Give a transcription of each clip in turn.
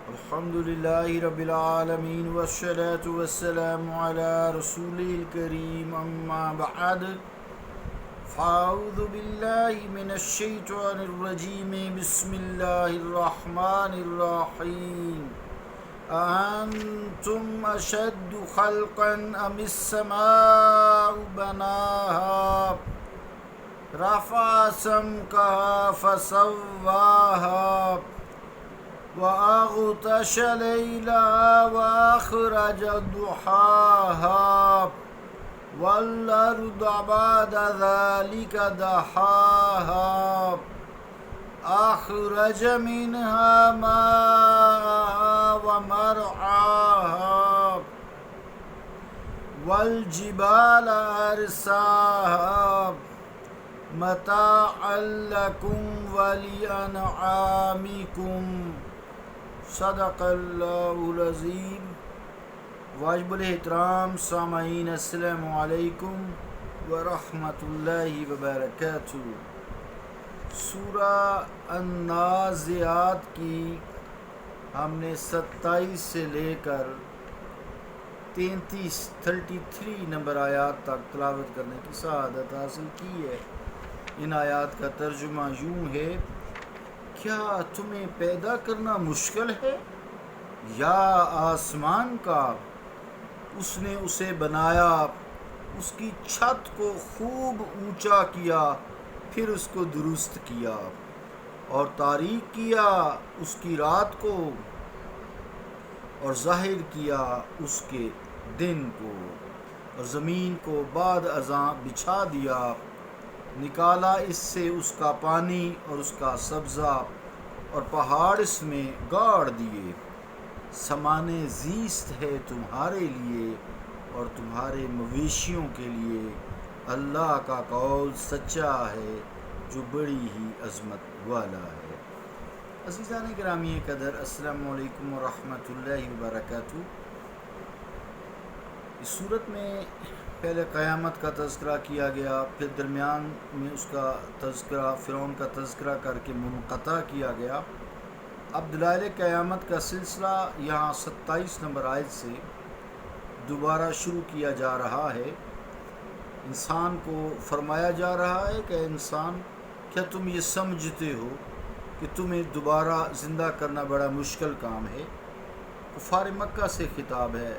الحمد للہ رب العالمین والصلاة والسلام علی رسول الکریم اما بعد فاعوذ باللہ من الشیطان الرجیم بسم اللہ الرحمن الرحیم أأنتم أشد خلقا أم السماء بناها رفع سمكها فسواها وأغطش ليلها وأخرج ضحاها والأرض بعد ذلك دحاها أخرج منها ماءها ومرعاها والجبال أرساها متاعا لكم ولأنعامكم صدق اللہ العظیم۔ واجب الاحترام سامعین، السلام علیکم ورحمۃ اللہ وبرکاتہ۔ سورہ النازعات کی ہم نے 27 سے لے کر 33 نمبر آیات تک تلاوت کرنے کی سعادت حاصل کی ہے۔ ان آیات کا ترجمہ یوں ہے: کیا تمہیں پیدا کرنا مشکل ہے یا آسمان کا؟ اس نے اسے بنایا، اس کی چھت کو خوب اونچا کیا، پھر اس کو درست کیا، اور تاریک کیا اس کی رات کو اور ظاہر کیا اس کے دن کو، اور زمین کو بعد ازاں بچھا دیا، نکالا اس سے اس کا پانی اور اس کا سبزہ، اور پہاڑ اس میں گاڑ دیے۔ سمانے زیست ہے تمہارے لیے اور تمہارے مویشیوں کے لیے، اللہ کا قول سچا ہے جو بڑی ہی عظمت والا ہے۔ عزیزان گرامی قدر، السلام علیکم ورحمۃ اللہ وبرکاتہ۔ اس صورت میں پہلے قیامت کا تذکرہ کیا گیا، پھر درمیان میں اس کا تذکرہ، فرعون کا تذکرہ کر کے منقطع کیا گیا۔ اب دلائل قیامت کا سلسلہ یہاں 27 نمبر آیت سے دوبارہ شروع کیا جا رہا ہے۔ انسان کو فرمایا جا رہا ہے کہ انسان، کیا تم یہ سمجھتے ہو کہ تمہیں دوبارہ زندہ کرنا بڑا مشکل کام ہے؟ کفار مکہ سے خطاب ہے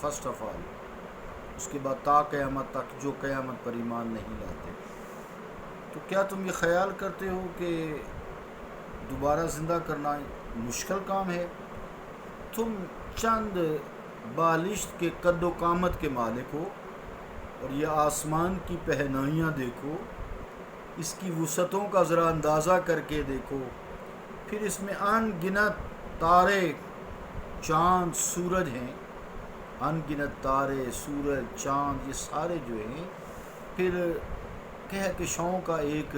فرسٹ آف آل، اس کے بعد تا قیامت تک جو قیامت پر ایمان نہیں لاتے۔ تو کیا تم یہ خیال کرتے ہو کہ دوبارہ زندہ کرنا مشکل کام ہے؟ تم چند بالشت کے قد و قامت کے مالک ہو، اور یہ آسمان کی پہنائیاں دیکھو، اس کی وسعتوں کا ذرا اندازہ کر کے دیکھو، پھر اس میں ان گنت تارے، چاند، سورج ہیں، ان گنت تارے، سورج، چاند، یہ سارے جو ہیں، پھر کہکشاؤں کا ایک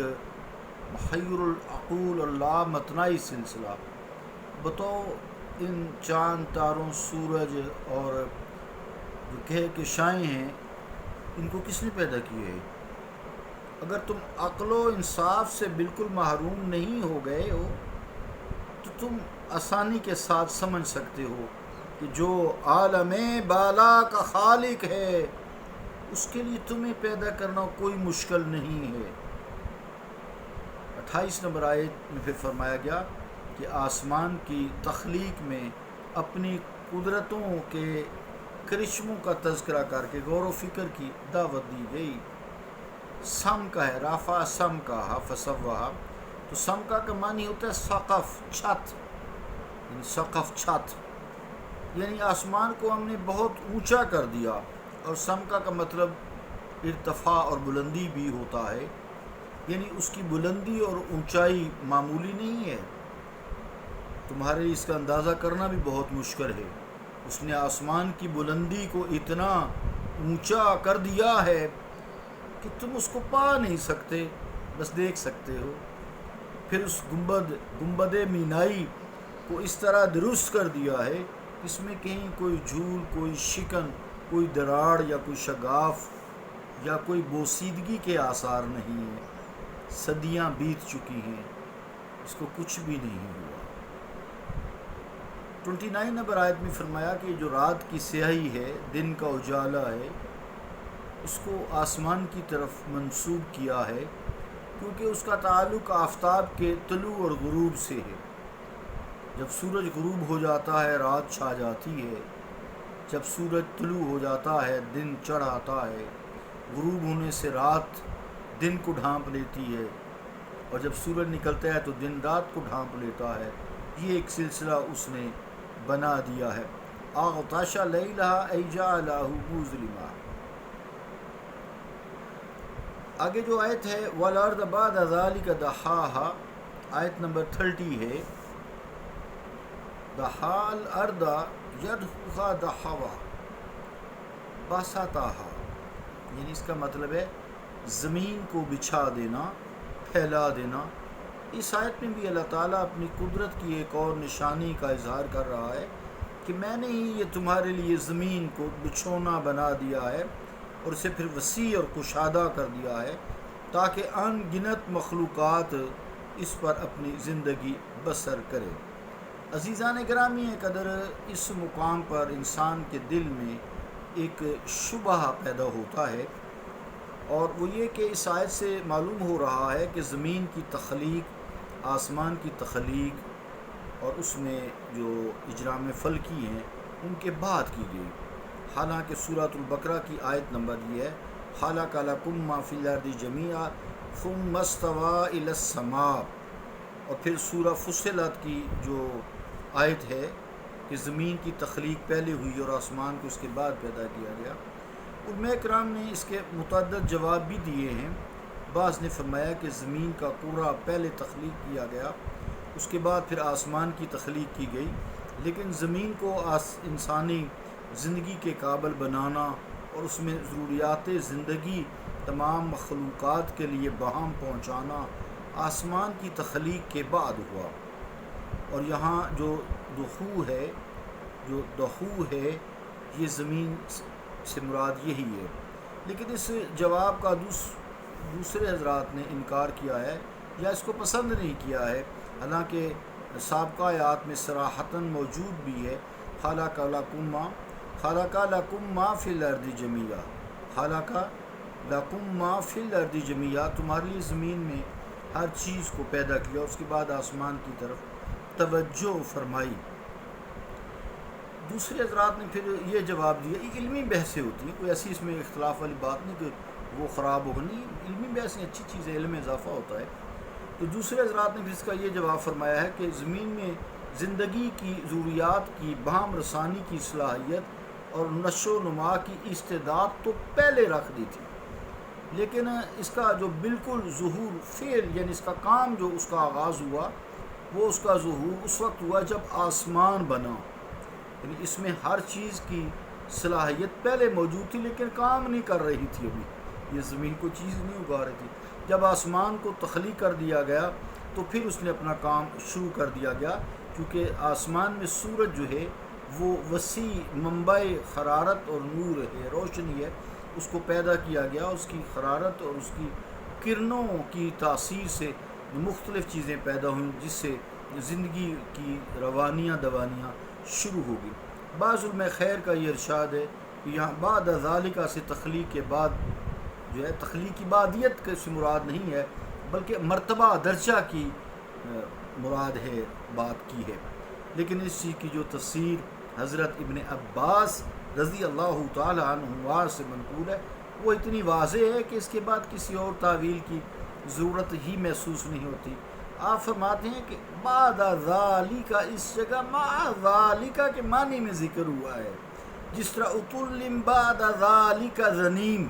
محیر العقول اور لامتناعی سلسلہ۔ بتاؤ ان چاند، تاروں، سورج اور جو کہکشائیں ہیں، ان کو کس نے پیدا کیا ہے؟ اگر تم عقل و انصاف سے بالکل محروم نہیں ہو گئے ہو تو تم آسانی کے ساتھ سمجھ سکتے ہو کہ جو عالم بالا کا خالق ہے، اس کے لیے تمہیں پیدا کرنا کوئی مشکل نہیں ہے۔ 28 نمبر آیت میں پھر فرمایا گیا کہ آسمان کی تخلیق میں اپنی قدرتوں کے کرشموں کا تذکرہ کر کے غور و فکر کی دعوت دی گئی۔ سم کا ہے، رافع سم کا فسواہا، تو سم کا معنی ہوتا ہے سقف، چھت، یعنی سقف، چھت، یعنی آسمان کو ہم نے بہت اونچا کر دیا، اور سمکا کا مطلب ارتفاع اور بلندی بھی ہوتا ہے، یعنی اس کی بلندی اور اونچائی معمولی نہیں ہے، تمہارے اس کا اندازہ کرنا بھی بہت مشکل ہے۔ اس نے آسمان کی بلندی کو اتنا اونچا کر دیا ہے کہ تم اس کو پا نہیں سکتے، بس دیکھ سکتے ہو۔ پھر اس گنبد مینائی کو اس طرح درست کر دیا ہے، اس میں کہیں کوئی جھول، کوئی شکن، کوئی دراڑ یا کوئی شگاف یا کوئی بوسیدگی کے آثار نہیں ہیں۔ صدیاں بیت چکی ہیں، اس کو کچھ بھی نہیں ہوا۔ 29 نمبر آیت میں فرمایا کہ جو رات کی سیاہی ہے، دن کا اجالا ہے، اس کو آسمان کی طرف منسوب کیا ہے کیونکہ اس کا تعلق آفتاب کے طلوع اور غروب سے ہے۔ جب سورج غروب ہو جاتا ہے رات چھا جاتی ہے، جب سورج طلوع ہو جاتا ہے دن چڑھ آتا ہے، غروب ہونے سے رات دن کو ڈھانپ لیتی ہے، اور جب سورج نکلتا ہے تو دن رات کو ڈھانپ لیتا ہے۔ یہ ایک سلسلہ اس نے بنا دیا ہے۔ اغطش لیلہا ای جعلہ مظلما۔ آگے جو آیت ہے والارض بعد ذلک دحاہا، آیت نمبر 30 ہے، دحا الارض یدحوہا دحوا بسطہا، یعنی اس کا مطلب ہے زمین کو بچھا دینا، پھیلا دینا۔ اس آیت میں بھی اللہ تعالیٰ اپنی قدرت کی ایک اور نشانی کا اظہار کر رہا ہے کہ میں نے ہی یہ تمہارے لیے زمین کو بچھونا بنا دیا ہے اور اسے پھر وسیع اور کشادہ کر دیا ہے تاکہ ان گنت مخلوقات اس پر اپنی زندگی بسر کرے۔ عزیزان گرامی قدر، اس مقام پر انسان کے دل میں ایک شبہ پیدا ہوتا ہے، اور وہ یہ کہ اس آیت سے معلوم ہو رہا ہے کہ زمین کی تخلیق، آسمان کی تخلیق اور اس میں جو اجرام فلکی ہیں ان کے بعد کی گئی، حالانکہ سورۃ البقرہ کی آیت نمبر یہ ہے خلق لکم ما فی الارض جمیعا ثم استوی الی السماء، اور پھر سورہ فصلت کی جو آیت ہے کہ زمین کی تخلیق پہلے ہوئی اور آسمان کو اس کے بعد پیدا کیا گیا۔ علماء کرام نے اس کے متعدد جواب بھی دیے ہیں۔ بعض نے فرمایا کہ زمین کا قرہ پہلے تخلیق کیا گیا، اس کے بعد پھر آسمان کی تخلیق کی گئی، لیکن زمین کو انسانی زندگی کے قابل بنانا اور اس میں ضروریات زندگی تمام مخلوقات کے لیے بہم پہنچانا آسمان کی تخلیق کے بعد ہوا۔ اور یہاں جو دخو ہے یہ زمین سے مراد یہی ہے، لیکن اس جواب کا دوسرے حضرات نے انکار کیا ہے یا اس کو پسند نہیں کیا ہے، حالانکہ سابقہ آیات میں صراحتاً موجود بھی ہے خلق لکم ما فی الارض جمیعا، خلق لکم ما فی الارض جمیعا، تمہارے لیے زمین میں ہر چیز کو پیدا کیا، اس کے بعد آسمان کی طرف توجہ فرمائی۔ دوسرے حضرات نے پھر یہ جواب دیا، یہ علمی بحثیں ہوتی ہیں، کوئی ایسی اس میں اختلاف والی بات نہیں کہ وہ خراب ہوگا، نہیں، علمی بحثیں اچھی چیز ہے، علم میں اضافہ ہوتا ہے۔ تو دوسرے حضرات نے پھر اس کا یہ جواب فرمایا ہے کہ زمین میں زندگی کی ضروریات کی بہم رسانی کی صلاحیت اور نشو و نما کی استعداد تو پہلے رکھ دی تھی، لیکن اس کا جو بالکل ظہور فعل یعنی اس کا کام جو اس کا آغاز ہوا وہ اس کا ظہور اس وقت ہوا جب آسمان بنا، یعنی اس میں ہر چیز کی صلاحیت پہلے موجود تھی لیکن کام نہیں کر رہی تھی، ابھی یہ زمین کو چیز نہیں اگا رہی تھی۔ جب آسمان کو تخلیق کر دیا گیا تو پھر اس نے اپنا کام شروع کر دیا گیا، کیونکہ آسمان میں سورج جو ہے وہ وسیع منبع حرارت اور نور ہے، روشنی ہے، اس کو پیدا کیا گیا، اس کی حرارت اور اس کی کرنوں کی تاثیر سے مختلف چیزیں پیدا ہوئیں جس سے زندگی کی روانیاں دوانیاں شروع ہو گئی۔ بعض علماء خیر کا یہ ارشاد ہے کہ یہاں بعد ذالکہ سے تخلیق کے بعد جو ہے تخلیق کی بعدیت کے سے مراد نہیں ہے بلکہ مرتبہ درجہ کی مراد ہے، بات کی ہے، لیکن اس چیز کی جو تفسیر حضرت ابن عباس رضی اللہ تعالی عنہ سے منقول ہے وہ اتنی واضح ہے کہ اس کے بعد کسی اور تعویل کی ضرورت ہی محسوس نہیں ہوتی۔ آپ فرماتے ہیں کہ بعد ذالک اس جگہ مع ذالک کے معنی میں ذکر ہوا ہے، جس طرح اتلم بعد ذالک ذنیم،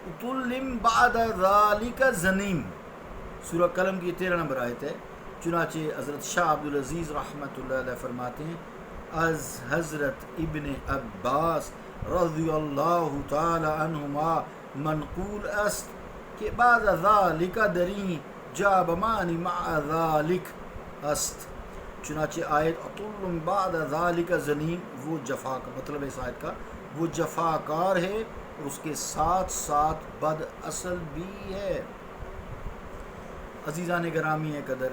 اتلم بعد ذالک ذنیم، سورہ قلم کی 13 نمبر آیت ہے۔ چنانچہ حضرت شاہ عبدالعزیز رحمۃ اللہ علیہ فرماتے ہیں از حضرت ابن عباس رضی اللہ تعالی عنہما منقول است کہ بعد ذالک دری جا بمعنی مع ذالک است، چنانچہ آیت اتلم بعد ذالک ذنیم وہ جفا کا مطلب ہے، اس آیت کا وہ جفاکار ہے اور اس کے ساتھ ساتھ بد اصل بھی ہے۔ عزیزان گرامی قدر،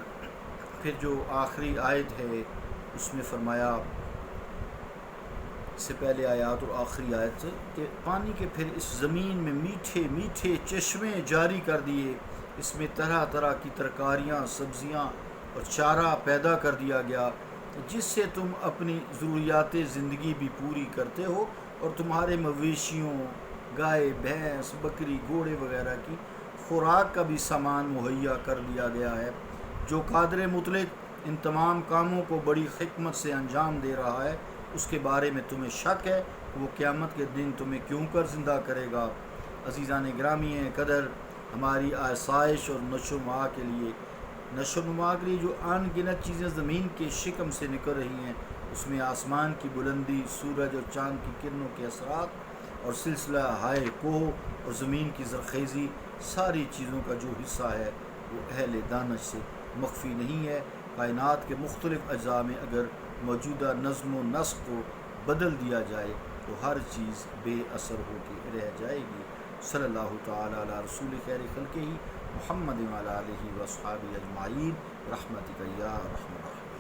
پھر جو آخری آیت ہے اس میں فرمایا اس سے پہلے آیات اور آخری آیت سے کہ پانی کے پھر اس زمین میں میٹھے میٹھے چشمے جاری کر دیے، اس میں طرح طرح کی ترکاریاں، سبزیاں اور چارہ پیدا کر دیا گیا، جس سے تم اپنی ضروریات زندگی بھی پوری کرتے ہو، اور تمہارے مویشیوں، گائے، بھینس، بکری، گھوڑے وغیرہ کی خوراک کا بھی سامان مہیا کر لیا گیا ہے۔ جو قادر مطلق ان تمام کاموں کو بڑی حکمت سے انجام دے رہا ہے، اس کے بارے میں تمہیں شک ہے کہ وہ قیامت کے دن تمہیں کیوں کر زندہ کرے گا۔ عزیزان گرامی قدر، ہماری آسائش اور نشو و نما کے لیے جو ان گنت چیزیں زمین کے شکم سے نکل رہی ہیں، اس میں آسمان کی بلندی، سورج اور چاند کی کرنوں کے اثرات اور سلسلہ ہائے کوہ اور زمین کی زرخیزی، ساری چیزوں کا جو حصہ ہے وہ اہل دانش سے مخفی نہیں ہے۔ کائنات کے مختلف اجزاء میں اگر موجودہ نظم و نسق کو بدل دیا جائے تو ہر چیز بے اثر ہو کے رہ جائے گی۔ صلی اللہ تعالی علی رسول خیر خلقہ محمد وعلی آلہ و اصحابہ اجمعین، رحمتک یا ارحم الراحمین۔